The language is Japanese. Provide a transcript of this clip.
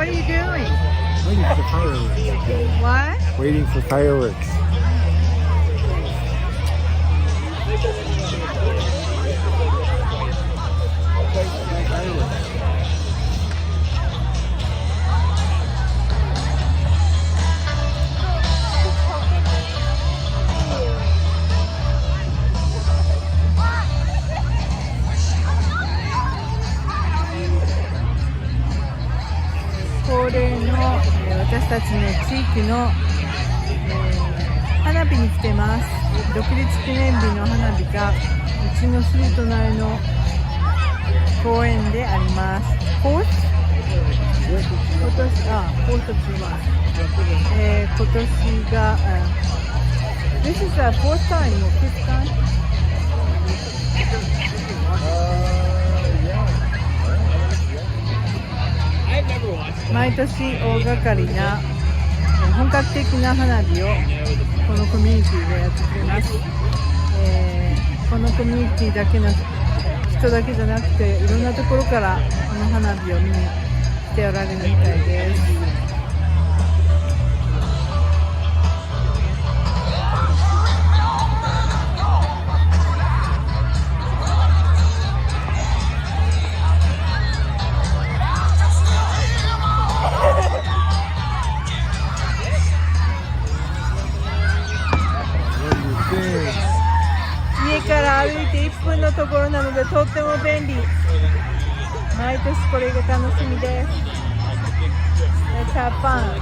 What are you doing? Waiting for fireworks. What? Waiting for fireworks. 恒例の私たちの地域の花火に来てます。独立記念日の花火がうちのすぐ隣の公園であります。今年がThis is the fourth time or fifth time? 毎年大掛かりな本格的な花火をこのコミュニティでやってくれます。このコミュニティだけの人だけじゃなくていろんなところからこの花火を見に来ておられるみたいです。家から歩いて1分のところなのでとっても便利。毎年これが楽しみです。Let's have fun.